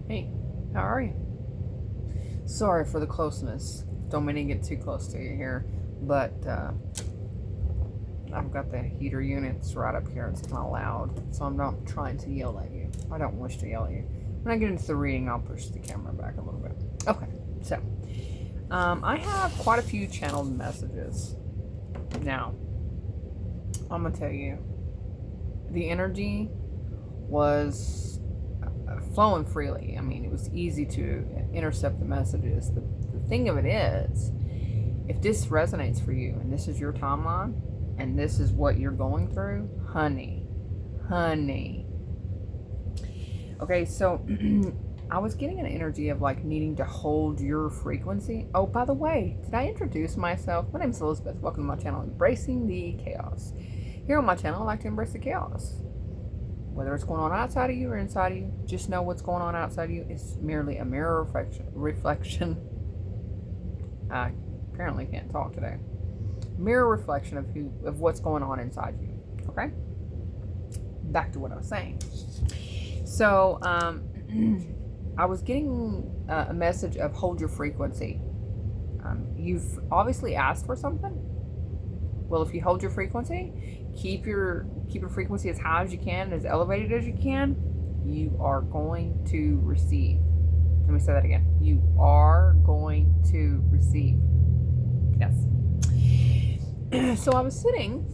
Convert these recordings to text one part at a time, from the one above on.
Hey, how are you? Sorry for the closeness. Don't mean to get too close to you here, but I've got the heater units right up here. It's kind of loud, so I'm not trying to yell at you. I don't wish to yell at you. When I get into the reading, I'll push the camera back a little bit. Okay, so I have quite a few channeled messages. Now, I'm gonna tell you, the energy was flowing freely. I mean, it was easy to intercept the messages. The thing of it is, if this resonates for you and this is your timeline and this is what you're going through, honey. Okay, so I was getting an energy of like needing to hold your frequency. Oh, by the way, did I introduce myself? My name is Elizabeth. Welcome to my channel, Embracing the Chaos. Here on my channel, I like to embrace the chaos. Whether it's going on outside of you or inside of you, just know what's going on outside of you is merely a mirror reflection. I apparently can't talk today. Mirror reflection of what's going on inside you. Okay? Back to what I was saying. So, I was getting a message of hold your frequency. You've obviously asked for something. Well, if you hold your frequency, keep your frequency as high as you can, as elevated as you can, you are going to receive. Let me say that again. You are going to receive. Yes. So I was sitting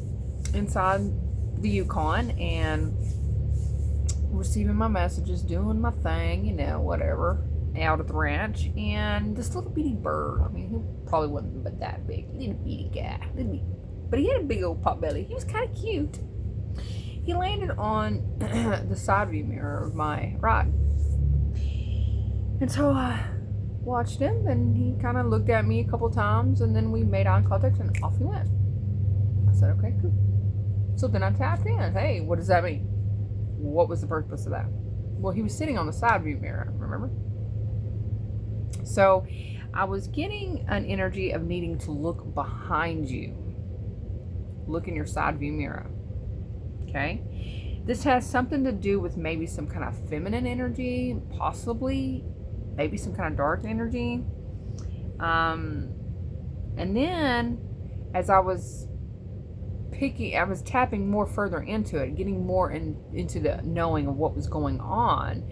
inside the Yukon and receiving my messages, doing my thing, whatever, out at the ranch, and this little bitty bird, I mean, he probably wasn't but that big, little bitty guy, but he had a big old pot belly. He was kind of cute. He landed on the side view mirror of my ride. And so I watched him, and he kind of looked at me a couple times, and then we made eye contact, and off he went. I said, okay, cool. So then I tapped in. Hey, what does that mean? What was the purpose of that? Well, he was sitting on the side view mirror, remember? So I was getting an energy of needing to look behind you. Look in your side view mirror. Okay? This has something to do with maybe some kind of feminine energy, possibly, maybe some kind of dark energy. And then as I was tapping more further into it, getting more into the knowing of what was going on,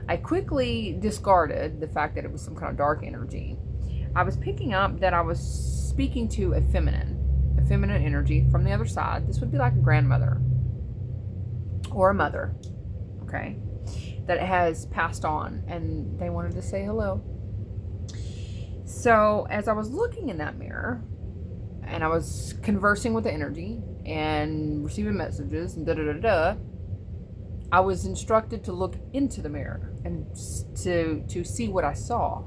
I quickly discarded the fact that it was some kind of dark energy. I was picking up that I was speaking to a feminine energy from the other side. This would be like a grandmother or a mother, okay, that has passed on, and they wanted to say hello. So as I was looking in that mirror and I was conversing with the energy and receiving messages and I was instructed to look into the mirror and to see what I saw.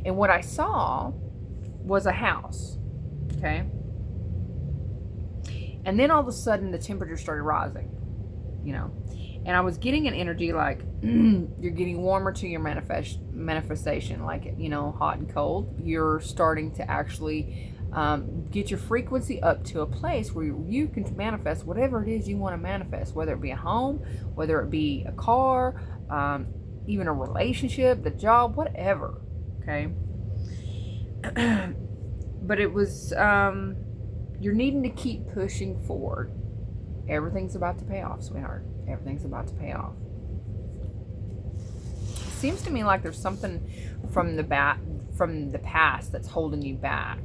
And what I saw was a house, okay? And then all of a sudden the temperature started rising, and I was getting an energy like you're getting warmer to your manifestation, like, hot and cold. You're starting to actually get your frequency up to a place where you can manifest whatever it is you want to manifest, whether it be a home, whether it be a car, even a relationship, the job, whatever, okay? But it was, you're needing to keep pushing forward. Everything's about to pay off, sweetheart. Everything's about to pay off. It seems to me like there's something from the past that's holding you back.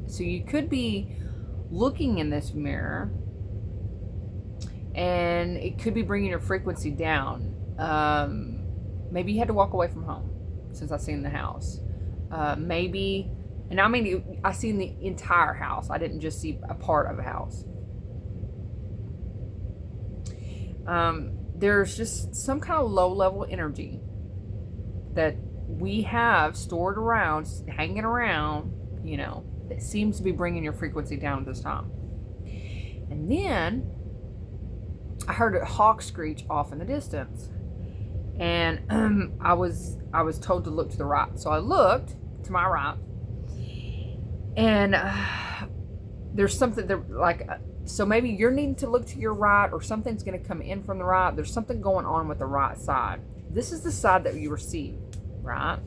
So you could be looking in this mirror and it could be bringing your frequency down. Maybe you had to walk away from home since I seen the house. Maybe, and I mean, I seen the entire house. I didn't just see a part of a house. There's just some kind of low level energy that we have stored around, hanging around, that seems to be bringing your frequency down at this time. And then I heard a hawk screech off in the distance, and I was told to look to the right. So I looked to my right, and there's something there, like, so maybe you're needing to look to your right, or something's going to come in from the right. There's something going on with the right side. this is the side that you receive, right?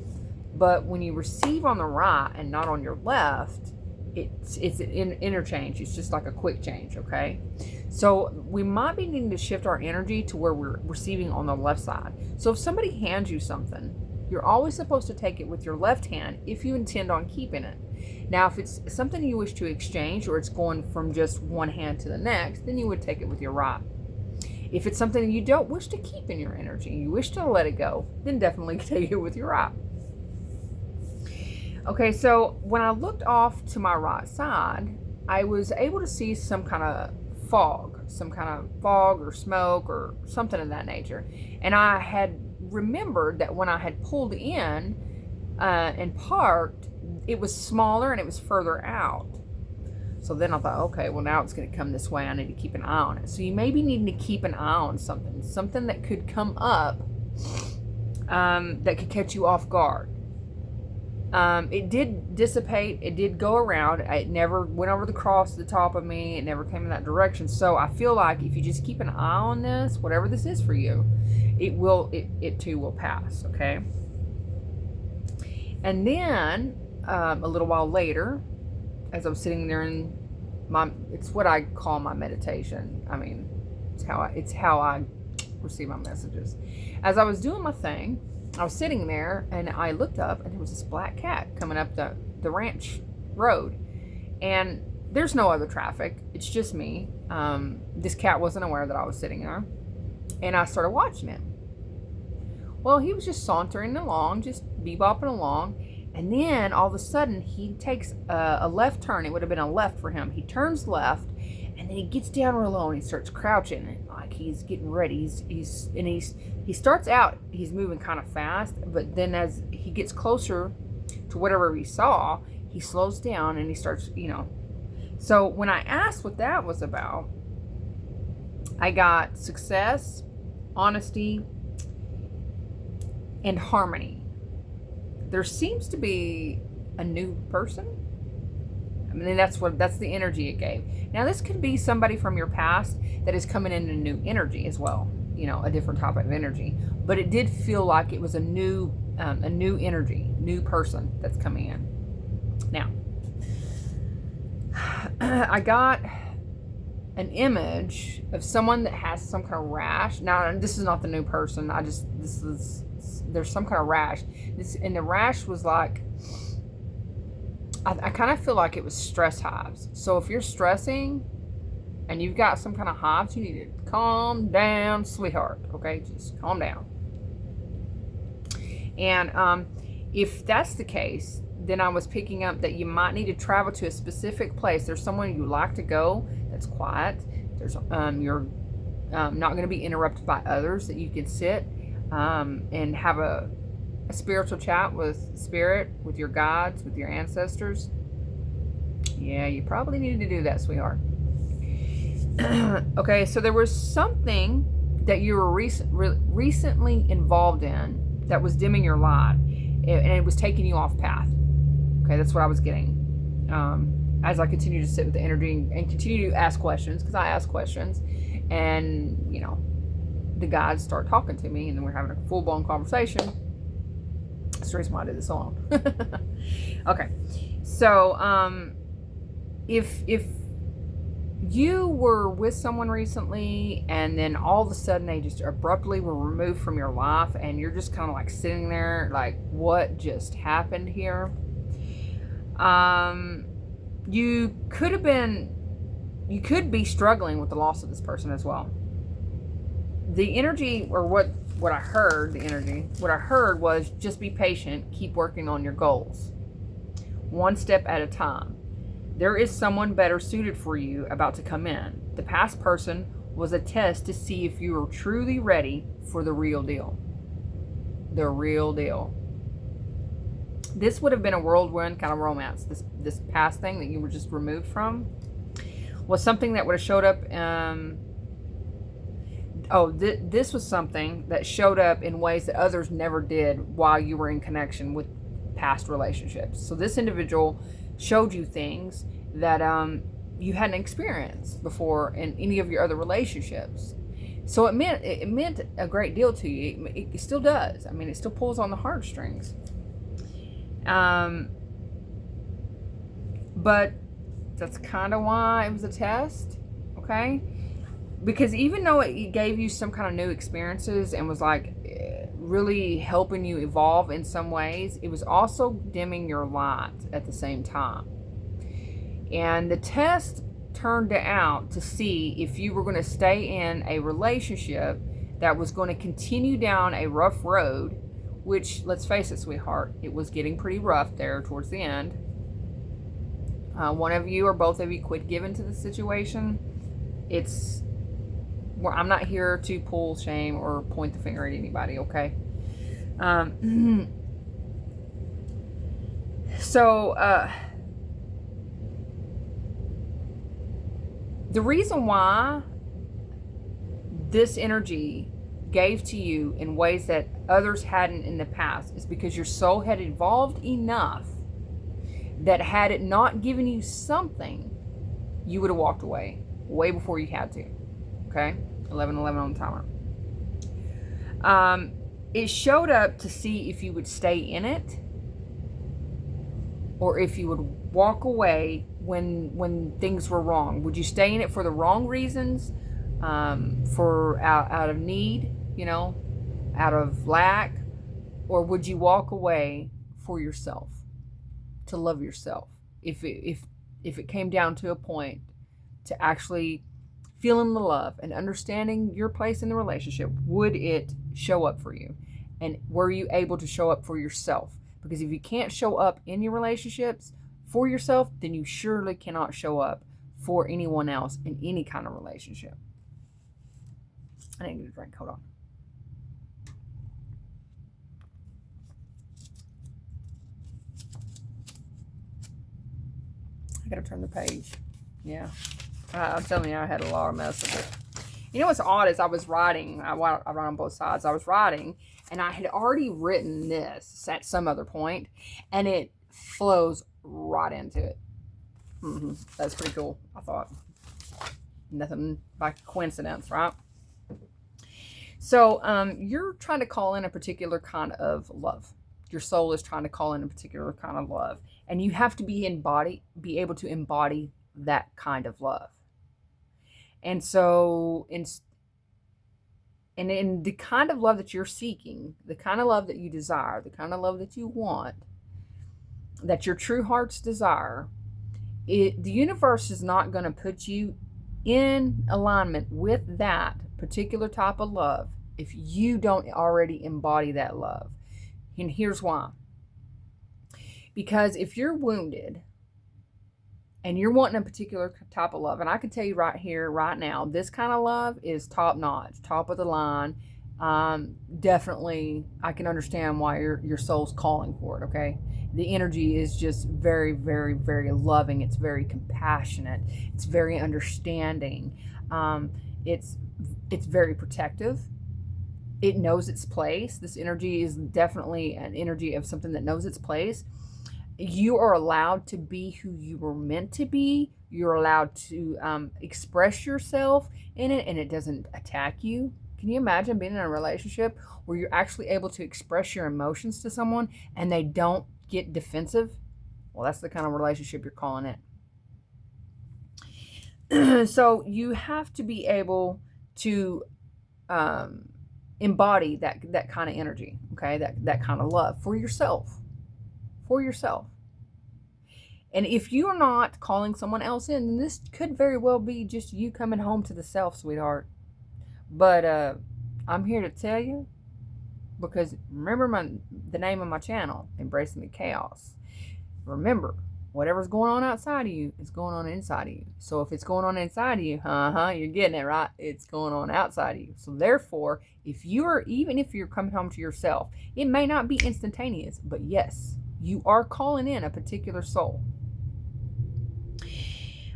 But when you receive on the right and not on your left, it's an interchange. It's just like a quick change, okay? So we might be needing to shift our energy to where we're receiving on the left side. So if somebody hands you something, you're always supposed to take it with your left hand if you intend on keeping it. Now, if it's something you wish to exchange, or it's going from just one hand to the next, then you would take it with your right. If it's something you don't wish to keep in your energy, you wish to let it go, then definitely take it with your right. Okay, so when I looked off to my right side, I was able to see some kind of fog or smoke or something of that nature. And I had remembered that when I had pulled in and parked, it was smaller and it was further out. So then I thought, okay, well, now it's going to come this way. I need to keep an eye on it. So you may be needing to keep an eye on something that could come up that could catch you off guard. It did dissipate. It did go around. It never went over the cross to the top of me. It never came in that direction. So I feel like if you just keep an eye on this, whatever this is for you, it too will pass. Okay. And then a little while later, as I'm sitting there in it's what I call my meditation. I mean, it's how I receive my messages. As I was doing my thing, I was sitting there and I looked up and there was this black cat coming up the ranch road, and there's no other traffic. It's just me. This cat wasn't aware that I was sitting there, and I started watching him. Well, he was just sauntering along, just bebopping along. And then all of a sudden he takes a left turn. It would have been a left for him. He turns left, and then he gets down real low and he starts crouching, like he's getting ready. He starts out, he's moving kind of fast, but then as he gets closer to whatever he saw, he slows down and he starts, So when I asked what that was about, I got success, honesty, and harmony. There seems to be a new person. I mean, that's the energy it gave. Now, this could be somebody from your past that is coming in a new energy as well. A different type of energy. But it did feel like it was a new energy, new person that's coming in. Now, I got an image of someone that has some kind of rash. Now, this is not the new person. There's some kind of rash. And the rash was like, I kind of feel like it was stress hives. So if you're stressing and you've got some kind of hives, you need to calm down, sweetheart. Okay, just calm down. And if that's the case, then I was picking up that you might need to travel to a specific place. There's somewhere you like to go that's quiet. There's you're not going to be interrupted by others, that you can sit and have a spiritual chat with spirit, with your guides, with your ancestors. Yeah, you probably needed to do that, sweetheart. Okay, so there was something that you were recently involved in that was dimming your light, and it was taking you off path. Okay, that's what I was getting. As I continue to sit with the energy and continue to ask questions, because I ask questions, and the guides start talking to me, and then we're having a full-blown conversation. That's the reason why I did this alone. Okay, so if you were with someone recently and then all of a sudden they just abruptly were removed from your life, and you're just kind of like sitting there like, what just happened here? You could be struggling with the loss of this person as well. The energy, or what I heard was just be patient, keep working on your goals. One step at a time. There is someone better suited for you about to come in. The past person was a test to see if you were truly ready for the real deal. The real deal. This would have been a whirlwind kind of romance. This past thing that you were just removed from was something that would have showed up. This was something that showed up in ways that others never did while you were in connection with past relationships. So this individual showed you things that you hadn't experienced before in any of your other relationships. So it meant a great deal to you. It still does. I mean, it still pulls on the heartstrings. But that's kind of why it was a test, okay? Because even though it gave you some kind of new experiences and was like really helping you evolve in some ways, it was also dimming your light at the same time. And the test turned out to see if you were going to stay in a relationship that was going to continue down a rough road, which, let's face it, sweetheart, it was getting pretty rough there towards the end. One of you or both of you quit giving to the situation. I'm not here to pull shame or point the finger at anybody, okay? The reason why this energy gave to you in ways that others hadn't in the past is because your soul had evolved enough that had it not given you something, you would have walked away way before you had to. Okay? 11:11 on the timer. It showed up to see if you would stay in it or if you would walk away when things were wrong. Would you stay in it for the wrong reasons? For out of need, out of lack? Or would you walk away for yourself? To love yourself, if it came down to a point to actually feeling the love and understanding your place in the relationship, would it show up for you? And were you able to show up for yourself? Because if you can't show up in your relationships for yourself, then you surely cannot show up for anyone else in any kind of relationship. I need to get a drink. Hold on. I gotta turn the page. Yeah. I'm telling you, I had a lot of mess with it. You know what's odd is I was writing. I write on both sides. I was writing, and I had already written this at some other point, and it flows right into it. That's pretty cool, I thought. Nothing by coincidence, right? So you're trying to call in a particular kind of love. Your soul is trying to call in a particular kind of love. And you have to be able to embody that kind of love. And so in the kind of love that you're seeking, the kind of love that you desire, the kind of love that you want, that your true heart's desire, the universe is not going to put you in alignment with that particular type of love if you don't already embody that love. And here's why. Because if you're wounded and you're wanting a particular type of love, and I can tell you right here, right now, this kind of love is top notch, top of the line. Definitely, I can understand why your soul's calling for it, okay? The energy is just very, very, very loving. It's very compassionate. It's very understanding. It's very protective. It knows its place. This energy is definitely an energy of something that knows its place. You are allowed to be who you were meant to be. You're allowed to express yourself in it, and it doesn't attack you. Can you imagine being in a relationship where you're actually able to express your emotions to someone and they don't get defensive? Well, that's the kind of relationship you're calling it. So you have to be able to embody that kind of energy, okay? That kind of love for yourself. For yourself. And if you are not calling someone else in, then this could very well be just you coming home to the self, sweetheart. But I'm here to tell you, because remember the name of my channel, Embracing the Chaos. Remember, whatever's going on outside of you is going on inside of you. So if it's going on inside of you, you're getting it, right? It's going on outside of you. So therefore, even if you're coming home to yourself, it may not be instantaneous, but yes, you are calling in a particular soul.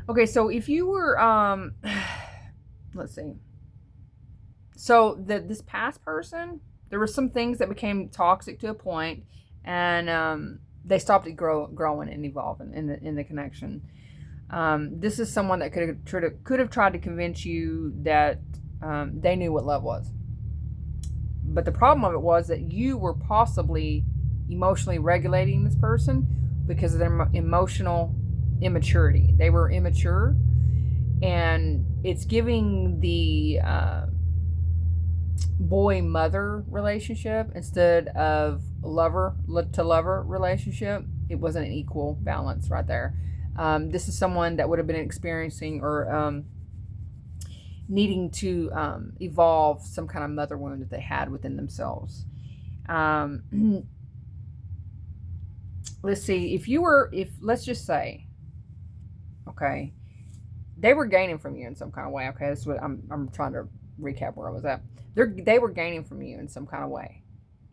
Okay, so if you were, let's see. So this past person, there were some things that became toxic to a point, and they stopped growing and evolving in the connection. This is someone that could have tried to convince you that They knew what love was. But the problem of it was that you were possibly emotionally regulating this person because of their emotional immaturity. They were immature, and it's giving the boy-mother relationship instead of lover to lover relationship. It wasn't an equal balance right there. This is someone that would have been experiencing or needing to evolve some kind of mother wound that they had within themselves. Let's see, if let's just say, okay, they were gaining from you in some kind of way. Okay, this is what I'm trying to recap where I was at. They were gaining from you in some kind of way.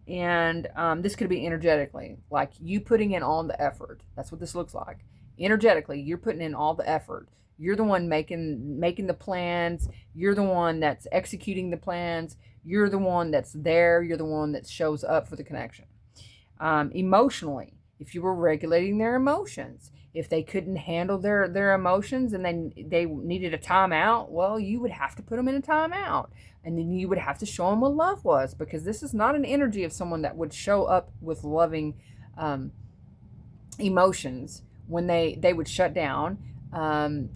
And this could be energetically, like you putting in all the effort. That's what this looks like. Energetically, you're putting in all the effort. You're the one making the plans. You're the one that's executing the plans. You're the one that's there. You're the one that shows up for the connection. Emotionally, if you were regulating their emotions, if they couldn't handle their emotions and they needed a timeout, well, you would have to put them in a timeout. And then you would have to show them what love was, because this is not an energy of someone that would show up with loving emotions when they would shut down.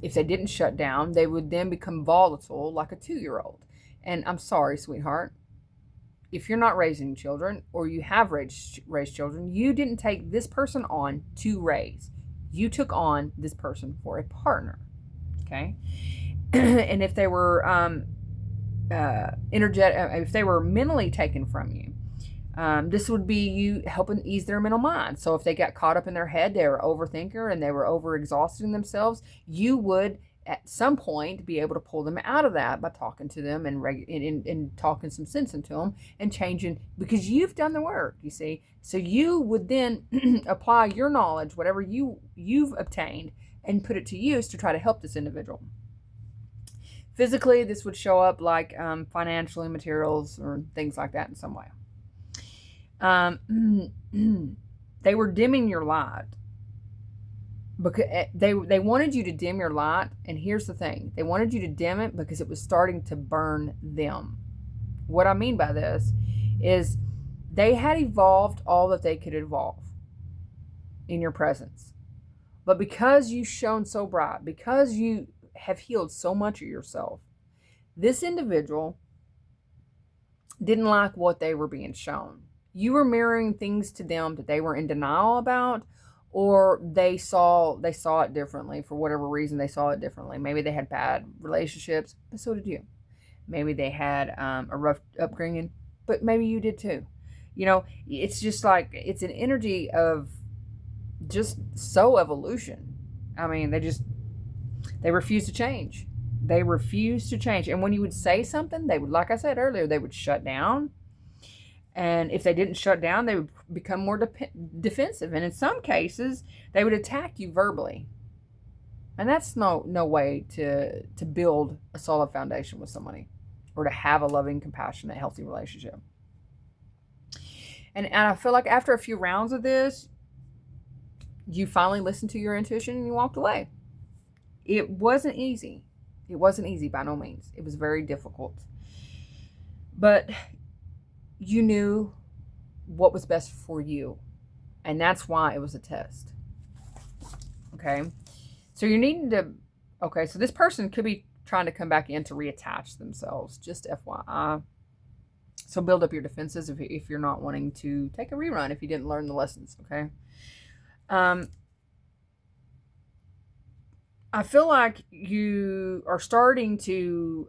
If they didn't shut down, they would then become volatile like a 2-year-old. And I'm sorry, sweetheart, if you're not raising children, or you have raised children, you didn't take this person on to raise. You took on this person for a partner. Okay? And if they were energetic, if they were mentally taken from you, this would be you helping ease their mental mind. So if they got caught up in their head, they were overthinker and they were overexhausting themselves, you would at some point be able to pull them out of that by talking to them and talking some sense into them and changing, because you've done the work, you see. So you would then apply your knowledge, whatever you've obtained, and put it to use to try to help this individual. Physically, this would show up like financially, materials, or things like that in some way. They were dimming your light because they wanted you to dim your light. And here's the thing, they wanted you to dim it because it was starting to burn them. What I mean by this is they had evolved all that they could evolve in your presence. But because you shone so bright, because you have healed so much of yourself, this individual didn't like what they were being shown. You were mirroring things to them that they were in denial about, or they saw it differently. For whatever reason, they saw it differently. Maybe they had bad relationships, but so did you. Maybe they had a rough upbringing, but maybe you did too. You know, it's just like, it's an energy of just so evolution. I mean, they refuse to change. They refuse to change. And when you would say something, they would, like I said earlier, they would shut down. And if they didn't shut down, they would become more defensive. And in some cases, they would attack you verbally. And that's no way to build a solid foundation with somebody, or to have a loving, compassionate, healthy relationship. And I feel like after a few rounds of this, you finally listened to your intuition and you walked away. It wasn't easy. It wasn't easy by no means. It was very difficult. But you knew what was best for you. And that's why it was a test. Okay? So you're needing to... Okay, so this person could be trying to come back in to reattach themselves. Just FYI. So build up your defenses if you're not wanting to take a rerun if you didn't learn the lessons. Okay? I feel like you are starting to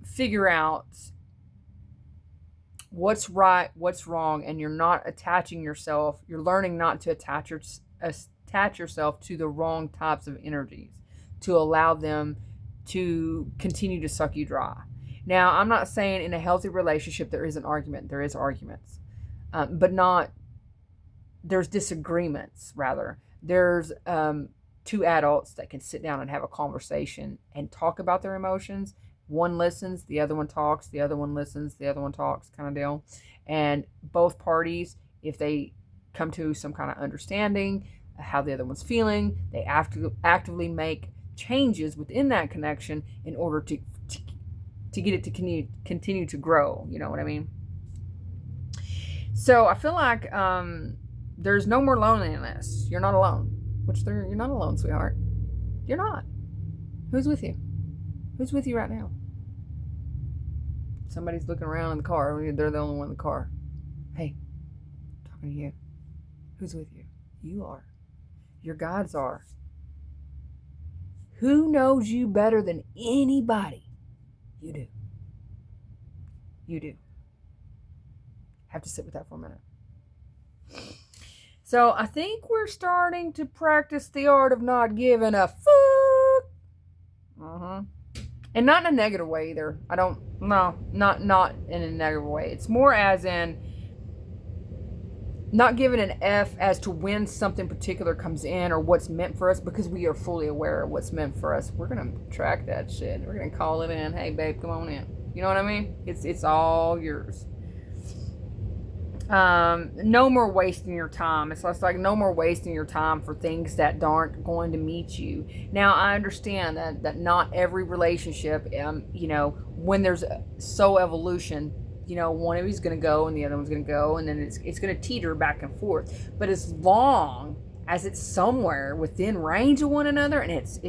figure out what's right, what's wrong, and you're not attaching yourself. You're learning not to attach yourself to the wrong types of energies, to allow them to continue to suck you dry. Now, I'm not saying in a healthy relationship there is an argument. There is arguments, but not, there's disagreements, rather. There's two adults that can sit down and have a conversation and talk about their emotions. One listens, the other one talks, the other one listens, the other one talks, kind of deal. And both parties, if they come to some kind of understanding how the other one's feeling, they actively make changes within that connection in order to to get it to continue to grow. You know what I mean? So I feel like there's no more loneliness. You're not alone. You're not alone, sweetheart. You're not. Who's with you? Who's with you right now? Somebody's looking around in the car. They're the only one in the car. Hey, talking to you. Who's with you? You are. Your guides are. Who knows you better than anybody? You do. You do. Have to sit with that for a minute. So I think we're starting to practice the art of not giving a fuck. And not in a negative way either. Not in a negative way. It's more as in not giving an F as to when something particular comes in or what's meant for us, because we are fully aware of what's meant for us. We're going to track that shit. We're going to call it in. Hey, babe, come on in. You know what I mean? It's all yours. No more wasting your time. It's like no more wasting your time for things that aren't going to meet you. Now, I understand that not every relationship, when there's evolution, one of you's going to go and the other one's going to go, and then it's going to teeter back and forth. But as long as it's somewhere within range of one another and it's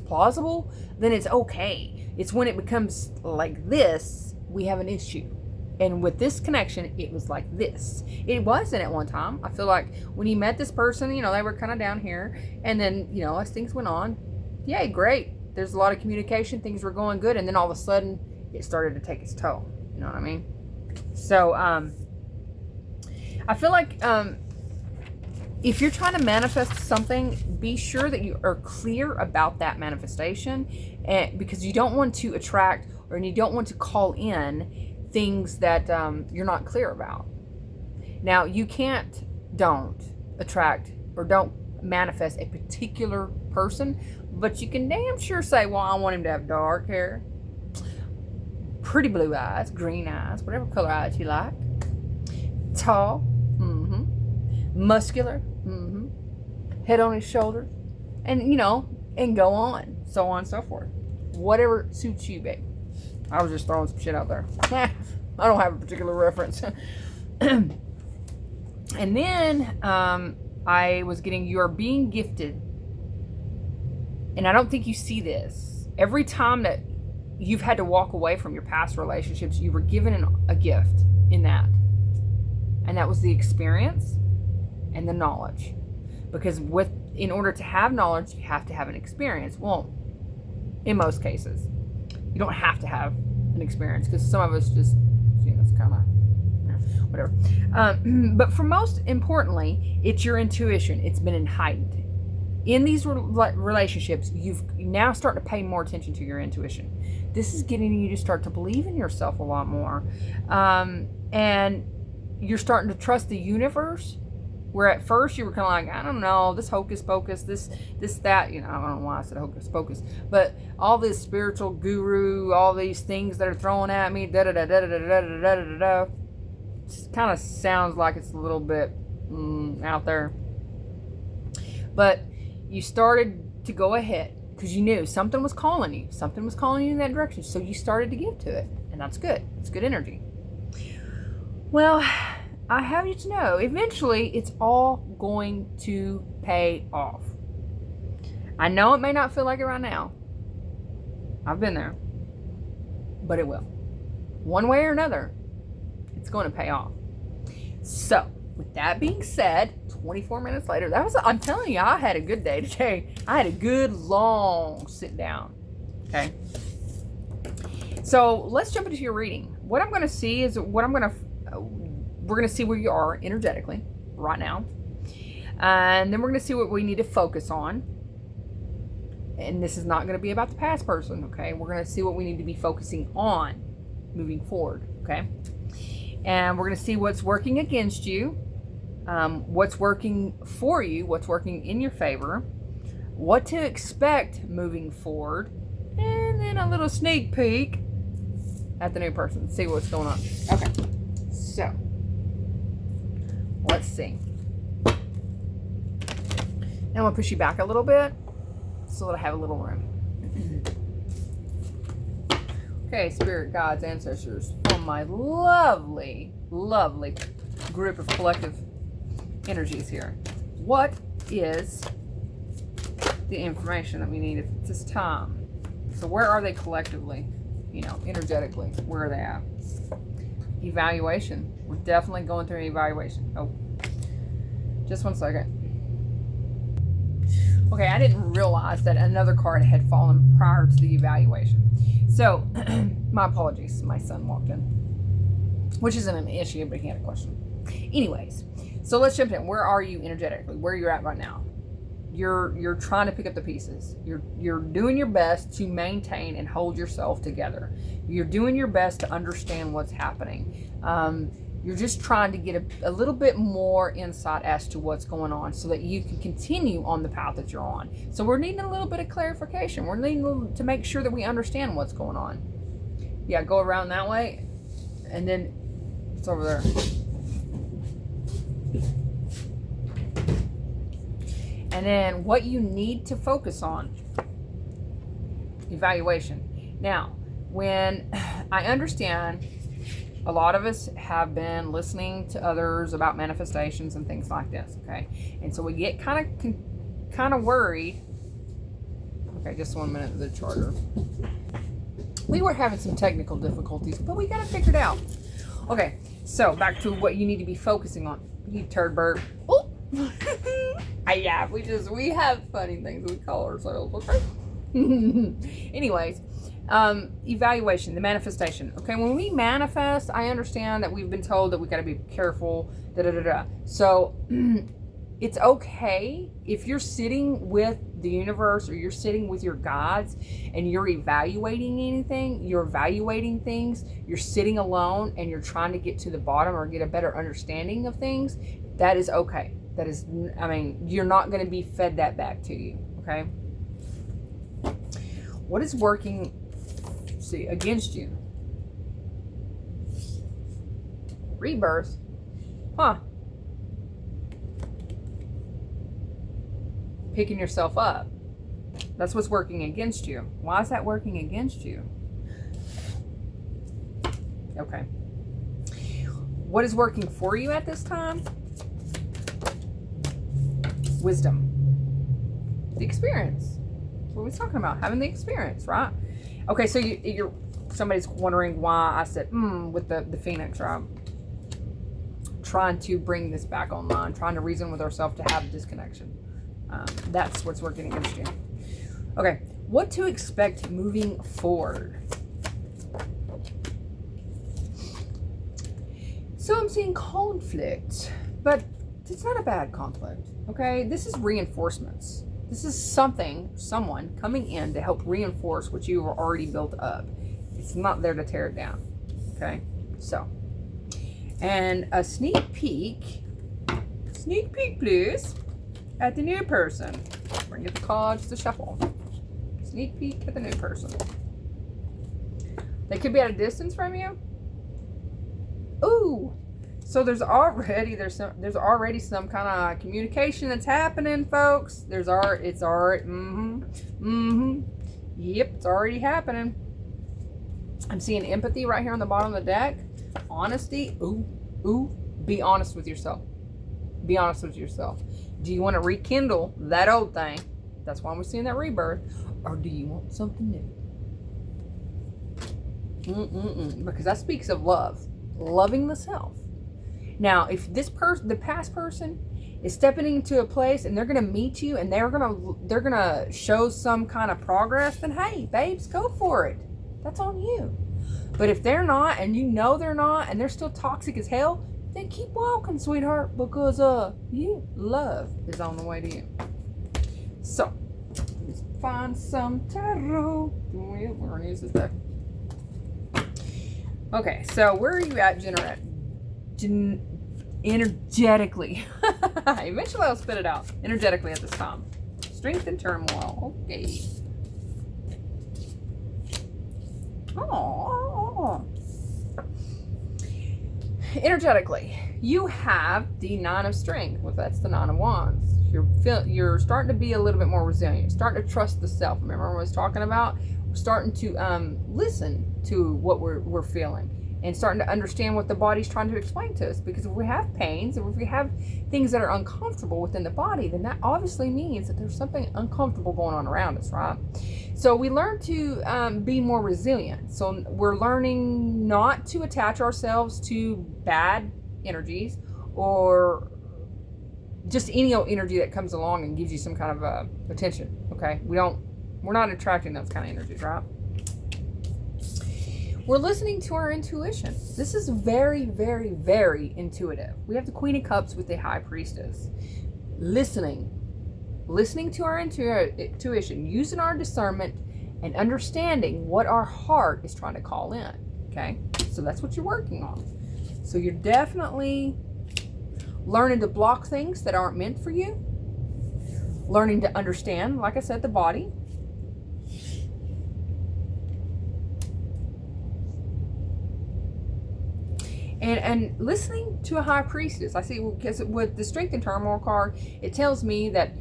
plausible, then it's okay. It's when it becomes like this, we have an issue. And with this connection, it was like this. It wasn't at one time. I feel like when you met this person, they were kind of down here. And then, as things went on, yay, great. There's a lot of communication. Things were going good. And then all of a sudden, it started to take its toll. You know what I mean? So, I feel like if you're trying to manifest something, be sure that you are clear about that manifestation. Because you don't want to attract or you don't want to call in things that you're not clear about. Now, you don't attract or don't manifest a particular person, but you can damn sure say, well, I want him to have dark hair, pretty blue eyes, green eyes, whatever color eyes you like, tall, muscular, head on his shoulders, and and go on, so on and so forth. Whatever suits you, babe. I was just throwing some shit out there. I don't have a particular reference. And then I was getting, you are being gifted. And I don't think you see this. Every time that you've had to walk away from your past relationships, you were given a gift in that. And that was the experience and the knowledge. Because in order to have knowledge, you have to have an experience. Well, in most cases. You don't have to have an experience, because some of us just, it's kind of, whatever. But for most importantly, it's your intuition. It's been heightened. In these relationships, you've now starting to pay more attention to your intuition. This is getting you to start to believe in yourself a lot more. And you're starting to trust the universe, where at first you were kind of like, I don't know, this hocus pocus, this, that, I don't know why I said hocus pocus, but all this spiritual guru, all these things that are thrown at me, kind of sounds like it's a little bit out there. But you started to go ahead because you knew something was calling you. Something was calling you in that direction. So you started to give to it. And that's good. It's good energy. Well, I have you to know, eventually it's all going to pay off. I know it may not feel like it right now. I've been there. But it will. One way or another, it's going to pay off. So, with that being said, 24 minutes later, I'm telling you, I had a good day today. I had a good long sit down. Okay. So, let's jump into your reading. What I'm going to see is we're going to see where you are energetically right now. And then we're going to see what we need to focus on. And this is not going to be about the past person, okay? We're going to see what we need to be focusing on moving forward, okay? And we're going to see what's working against you, what's working for you, what's working in your favor, what to expect moving forward, and then a little sneak peek at the new person. See what's going on. Okay, so let's see. Now I'm going to push you back a little bit so that I have a little room. Okay, spirit guides, ancestors, from my lovely, lovely group of collective energies here. What is the information that we need at this time? So where are they collectively? You know, energetically, where are they at? Evaluation. We're definitely going through an evaluation. Oh, just one second. Okay, I didn't realize that another card had fallen prior to the evaluation. So, my apologies. My son walked in, which isn't an issue, but he had a question. Anyways, so let's jump in. Where are you energetically? Where you're at right now? You're trying to pick up the pieces. You're doing your best to maintain and hold yourself together. You're doing your best to understand what's happening. You're just trying to get a little bit more insight as to what's going on so that you can continue on the path that you're on. So we're needing a little bit of clarification. We're needing to make sure that we understand what's going on. Yeah, go around that way. And then it's over there. And then what you need to focus on. Evaluation. Now, when I understand a lot of us have been listening to others about manifestations and things like this, okay? And so we get kind of worried. Okay, just 1 minute, the charger. We were having some technical difficulties, but we got it figured out. Okay, so back to what you need to be focusing on. You turd bird. Oh! Yeah, we have funny things we call ourselves, okay? Anyways, evaluation, the manifestation. Okay, when we manifest, I understand that we've been told that we got to be careful, So it's okay if you're sitting with the universe or you're sitting with your guides and you're evaluating anything, you're evaluating things, you're sitting alone and you're trying to get to the bottom or get a better understanding of things. That is okay. That is, I mean, you're not going to be fed that back to you. Okay. What is working, against you? Rebirth. Huh. Picking yourself up. That's what's working against you. Why is that working against you? Okay. What is working for you at this time? Wisdom. The experience. That's what we're talking about. Having the experience, right? Okay, so you're somebody's wondering why I said with the Phoenix, right? Trying to bring this back online, trying to reason with ourselves to have disconnection. That's what's working against you. Okay, what to expect moving forward? So I'm seeing conflict, but it's not a bad conflict. Okay, this is reinforcements. This is someone coming in to help reinforce what you've already built up. It's not there to tear it down. Okay, so, and a sneak peek please, at the new person. Bring the cards to shuffle. Sneak peek at the new person. They could be at a distance from you. Ooh. So there's already some kind of communication that's happening, folks. Yep, it's already happening. I'm seeing empathy right here on the bottom of the deck. Honesty. Ooh. Be honest with yourself. Be honest with yourself. Do you want to rekindle that old thing? That's why we're seeing that rebirth. Or do you want something new? Because that speaks of love. Loving the self. Now, if this person, the past person, is stepping into a place and they're gonna meet you and they're gonna show some kind of progress, then hey, babes, go for it. That's on you. But if they're not, and you know they're not, and they're still toxic as hell, then keep walking, sweetheart, because love is on the way to you. So, let's find some tarot. We're gonna use this deck. Okay, so where are you at, energetically? Eventually I'll spit it out. Energetically at this time. Strength and turmoil. Okay. Oh. Energetically, you have the 9 of Strength. Well, that's the 9 of Wands. You're starting to be a little bit more resilient. You're starting to trust the self. Remember what I was talking about? starting to listen to what we're feeling, and starting to understand what the body's trying to explain to us. Because if we have pains, if we have things that are uncomfortable within the body, then that obviously means that there's something uncomfortable going on around us, right? So we learn to be more resilient. So we're learning not to attach ourselves to bad energies, or just any old energy that comes along and gives you some kind of attention. Okay, we're not attracting those kind of energies, right? We're listening to our intuition. This is very, very, very intuitive. We have the Queen of Cups with the High Priestess. Listening to our intuition, using our discernment, and understanding what our heart is trying to call in. Okay, so that's what you're working on. So you're definitely learning to block things that aren't meant for you. Learning to understand, like I said, the body. And listening to a High Priestess. I see, because with the Strength and Turmoil card, it tells me that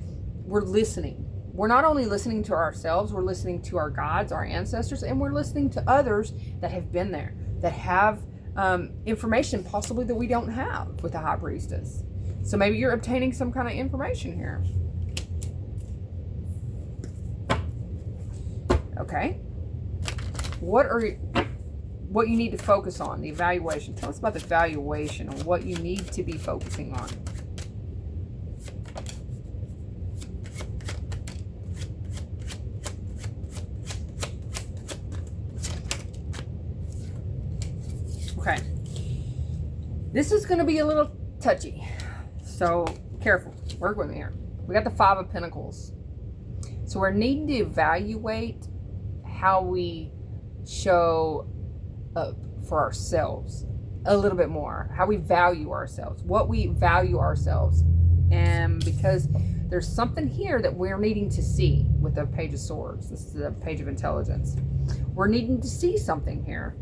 we're listening. We're not only listening to ourselves, we're listening to our gods, our ancestors, and we're listening to others that have been there, that have information possibly that we don't have with the High Priestess. So maybe you're obtaining some kind of information here. Okay. What you need to focus on, the evaluation. Tell us about the evaluation and what you need to be focusing on. Okay. This is going to be a little touchy, so careful. Work with me here. We got the Five of Pentacles. So we're needing to evaluate how we show up for ourselves a little bit more, how we value ourselves, what we value ourselves. And because there's something here that we're needing to see with the Page of Swords. This is the Page of Intelligence. We're needing to see something here,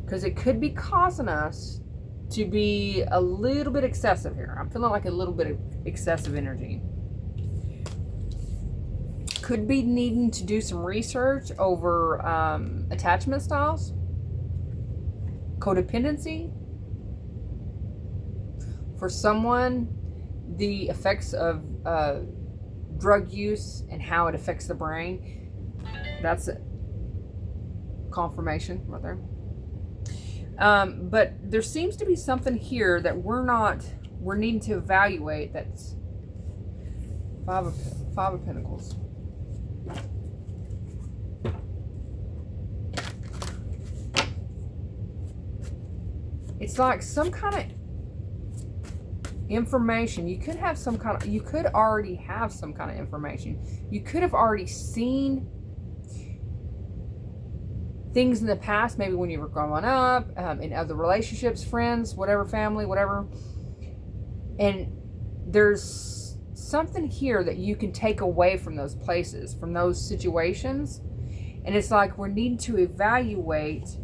because it could be causing us to be a little bit excessive here. I'm feeling like a little bit of excessive energy. Could be needing to do some research over attachment styles, codependency. For someone, the effects of drug use and how it affects the brain. That's it. Confirmation right there. But there seems to be something here that we're needing to evaluate. That's Five of Pentacles. It's like some kind of information. You could already have some kind of information. You could have already seen things in the past, maybe when you were growing up, in other relationships, friends, whatever, family, whatever. And there's something here that you can take away from those places, from those situations. And it's like we're needing to evaluate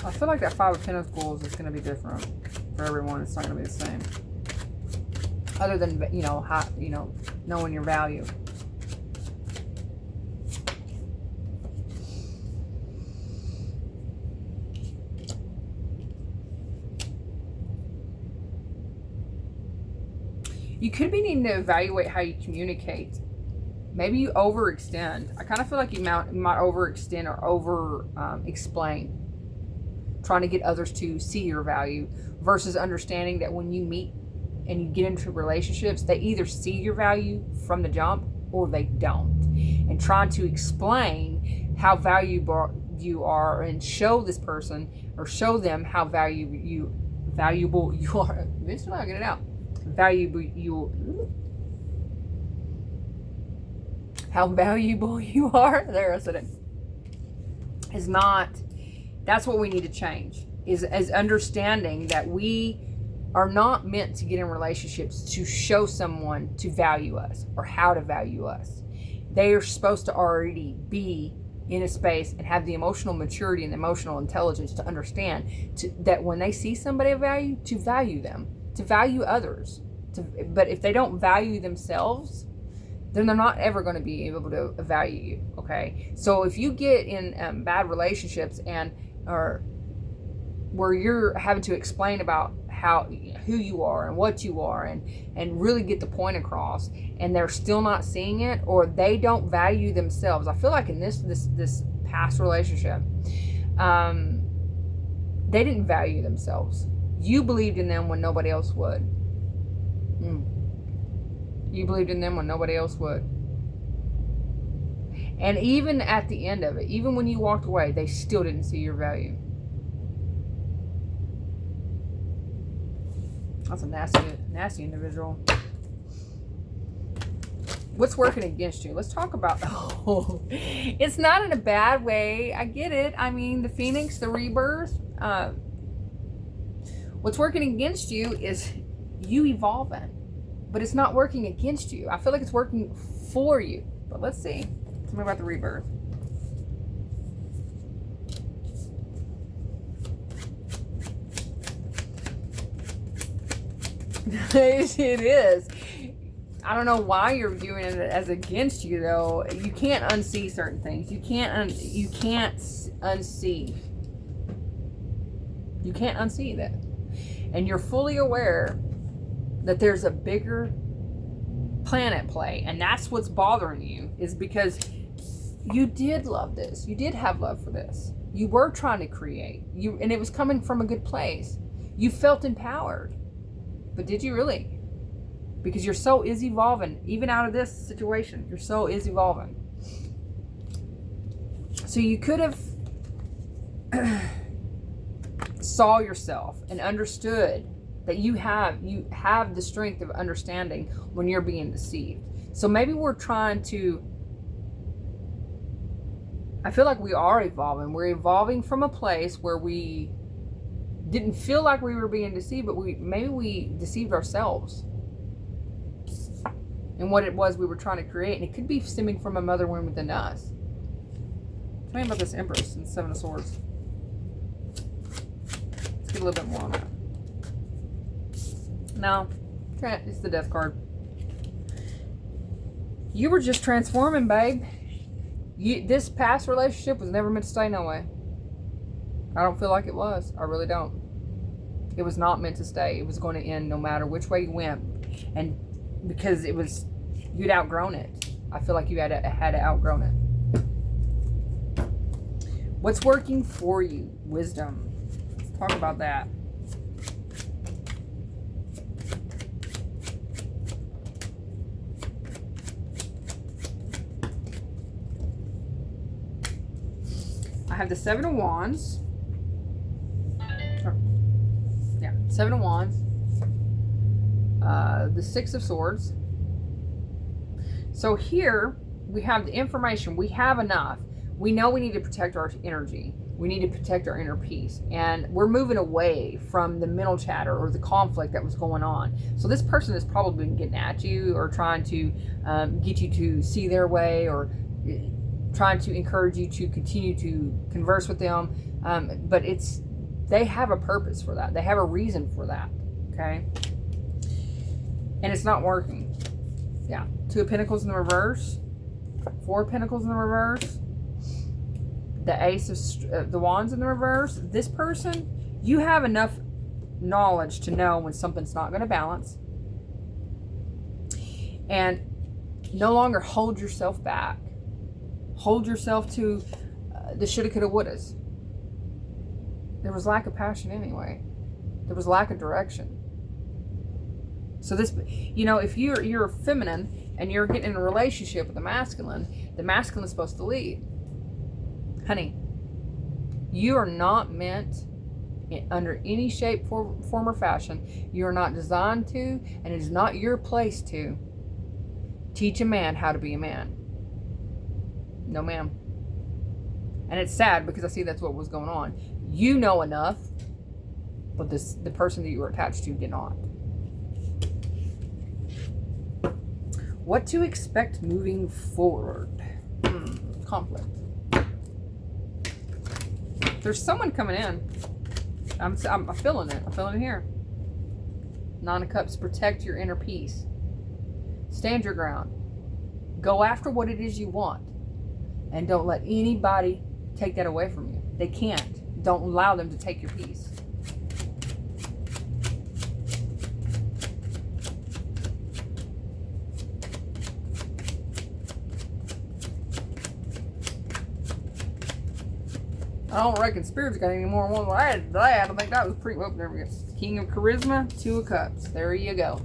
I feel like that Five of Pentacles is going to be different for everyone. It's not going to be the same. Other than, knowing your value. You could be needing to evaluate how you communicate. Maybe you overextend. I kind of feel like you might overextend or over-explain. Trying to get others to see your value versus understanding that when you meet and you get into relationships, they either see your value from the jump or they don't. And trying to explain how valuable you are and show this person or show them how valuable you are. Eventually I'll get it out. How valuable you are. There, I said it. Is not. That's what we need to change, is understanding that we are not meant to get in relationships to show someone to value us or how to value us. They are supposed to already be in a space and have the emotional maturity and emotional intelligence to understand that when they see somebody of value, to value them, to value others. But if they don't value themselves, then they're not ever going to be able to value you. Okay, so if you get in bad relationships or where you're having to explain about who you are and what you are and really get the point across, and they're still not seeing it, or they don't value themselves. I feel like in this past relationship, they didn't value themselves. You believed in them when nobody else would. You believed in them when nobody else would. And even at the end of it, even when you walked away, they still didn't see your value. That's a nasty individual. What's working against you? Let's talk about, it's not in a bad way. I get it. I mean, the Phoenix, the rebirth. What's working against you is you evolving, but it's not working against you. I feel like it's working for you, but let's see. Tell me about the rebirth. It is. I don't know why you're viewing it as against you, though. You can't unsee certain things. You can't unsee. You can't unsee that. And you're fully aware that there's a bigger plan at play. And that's what's bothering you, is because you did love this. You did have love for this. You were trying to create. And it was coming from a good place. You felt empowered. But did you really? Because your soul is evolving. Even out of this situation, your soul is evolving. So you could have saw yourself and understood that you have the strength of understanding when you're being deceived. So maybe we're trying to, I feel like we are evolving. We're evolving from a place where we didn't feel like we were being deceived, but maybe we deceived ourselves and what it was we were trying to create. And it could be stemming from a mother wound within us. Tell me about this Empress and Seven of Swords. Let's get a little bit more on that. No, it's the Death card. You were just transforming, babe. This past relationship was never meant to stay no way. I don't feel like it was. I really don't. It was not meant to stay. It was going to end no matter which way you went. And because you'd outgrown it. I feel like you had outgrown it. What's working for you? Wisdom. Let's talk about that. I have the Seven of Wands. Seven of Wands. The Six of Swords. So here we have the information. We have enough. We know we need to protect our energy. We need to protect our inner peace. And we're moving away from the mental chatter or the conflict that was going on. So this person has probably been getting at you or trying to get you to see their way, or trying to encourage you to continue to converse with them. But they have a purpose for that. They have a reason for that. Okay? And it's not working. Yeah. Two of Pentacles in the reverse. Four of Pentacles in the reverse. The Ace of the Wands in the reverse. This person, you have enough knowledge to know when something's not going to balance. And no longer hold yourself back. Hold yourself to the shoulda, coulda, wouldas. There was lack of passion anyway. There was lack of direction. So this, if you're feminine and you're getting in a relationship with the masculine is supposed to lead. Honey, you are not meant under any shape, form, or fashion. You are not designed to, and it is not your place to teach a man how to be a man. No, ma'am. And it's sad because I see that's what was going on. You know enough, but the person that you were attached to did not. What to expect moving forward? Conflict. There's someone coming in. I'm feeling it. I'm feeling it here. Nine of Cups, protect your inner peace. Stand your ground. Go after what it is you want. And don't let anybody take that away from you. They can't. Don't allow them to take your peace. I don't reckon Spirit's got any more ones I had. I think that was pretty. Oh, there we go. King of Charisma, Two of Cups. There you go.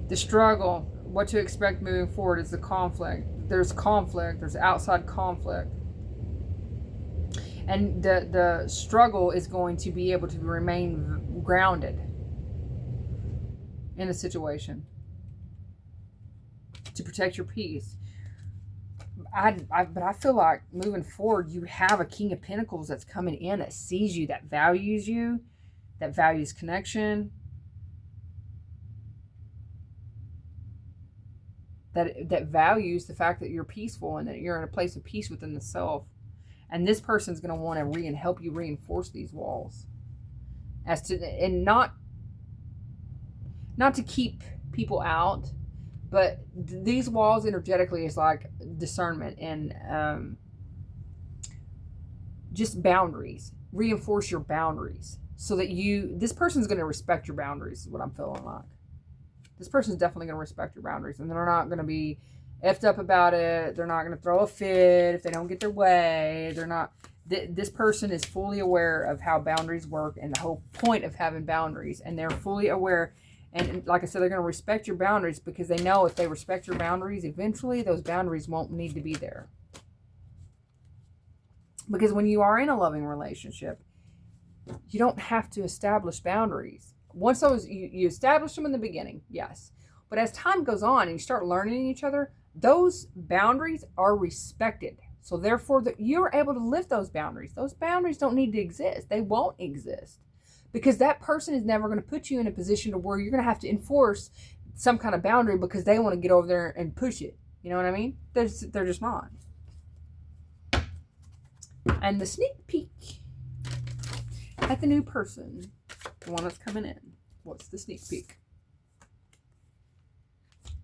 The struggle, what to expect moving forward is the conflict. There's conflict. There's outside conflict. And the struggle is going to be able to remain grounded in a situation to protect your peace. But I feel like moving forward, you have a King of Pentacles that's coming in that sees you, that values you, that values connection, that values the fact that you're peaceful and that you're in a place of peace within the self. And this person's going to want to help you reinforce these walls, and not to keep people out, but these walls energetically is like discernment and just boundaries. Reinforce your boundaries so that this person's going to respect your boundaries. Is what I'm feeling like. This person's definitely going to respect your boundaries, and they're not going to be effed up about it. They're not going to throw a fit if they don't get their way. They're not. This person is fully aware of how boundaries work and the whole point of having boundaries, and they're fully aware. And like I said, they're going to respect your boundaries because they know if they respect your boundaries, eventually those boundaries won't need to be there. Because when you are in a loving relationship, you don't have to establish boundaries. Once you establish them in the beginning, yes. But as time goes on and you start learning each other, those boundaries are respected. So therefore, you're able to lift those boundaries. Those boundaries don't need to exist. They won't exist. Because that person is never going to put you in a position to where you're going to have to enforce some kind of boundary because they want to get over there and push it. You know what I mean? They're just not. And the sneak peek at the new person, the one that's coming in. What's the sneak peek?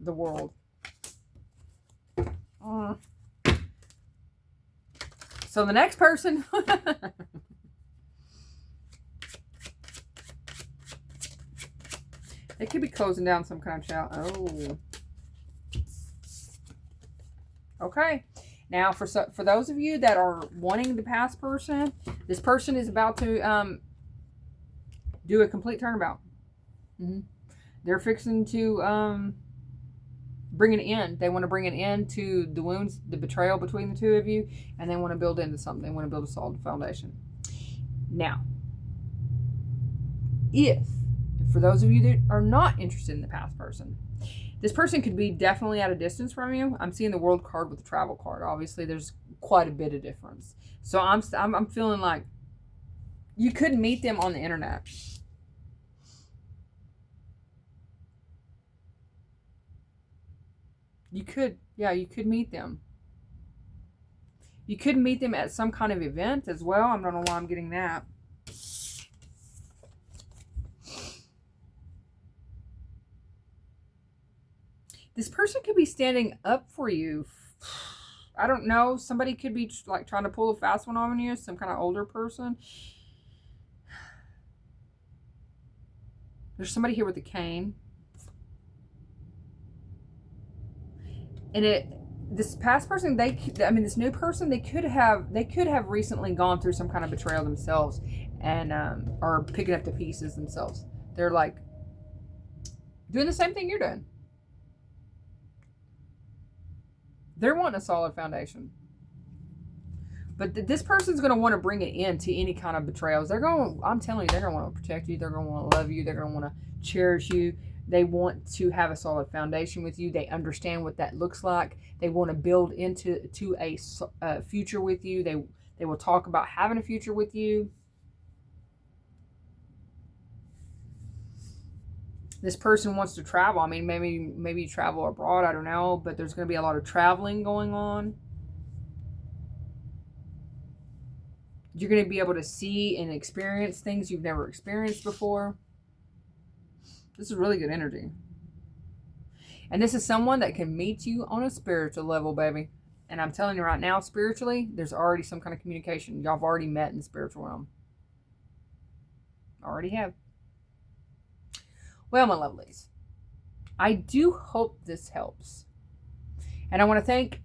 The World. So the next person... They could be closing down some kind of challenge. Oh. Okay. Now, for those of you that are wanting the past person, this person is about to do a complete turnabout. They're fixing to bring an end. They want to bring an end to the wounds, the betrayal between the two of you, and they want to build into something. They want to build a solid foundation. Now, for those of you that are not interested in the past person, this person could be definitely at a distance from you. I'm seeing the World card with the travel card. Obviously, there's quite a bit of difference. So I'm feeling like you could meet them on the internet. You could meet them. You could meet them at some kind of event as well. I don't know why I'm getting that. This person could be standing up for you. I don't know. Somebody could be like trying to pull a fast one on you. Some kind of older person. There's somebody here with a cane. And this past person, this new person, they could have recently gone through some kind of betrayal themselves and are picking up the pieces themselves. They're like doing the same thing you're doing. They're wanting a solid foundation. But this person's going to want to bring an end to any kind of betrayals. I'm telling you, they're going to want to protect you. They're going to want to love you. They're going to want to cherish you. They want to have a solid foundation with you. They understand what that looks like. They want to build into a future with you. They will talk about having a future with you. This person wants to travel. I mean, maybe travel abroad. I don't know. But there's going to be a lot of traveling going on. You're going to be able to see and experience things you've never experienced before. This is really good energy. And this is someone that can meet you on a spiritual level, baby. And I'm telling you right now, spiritually, there's already some kind of communication. Y'all have already met in the spiritual realm. Already have. Well, my lovelies, I do hope this helps. And I want to thank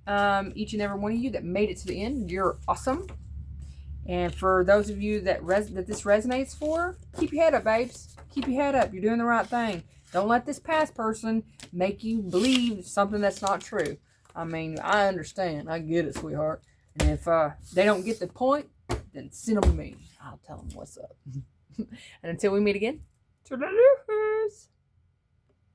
each and every one of you that made it to the end. You're awesome. And for those of you that this resonates for, keep your head up, babes. Keep your head up. You're doing the right thing. Don't let this past person make you believe something that's not true. I mean, I understand. I get it, sweetheart. And if they don't get the point, then send them to me. I'll tell them what's up. And until we meet again, toodaloo.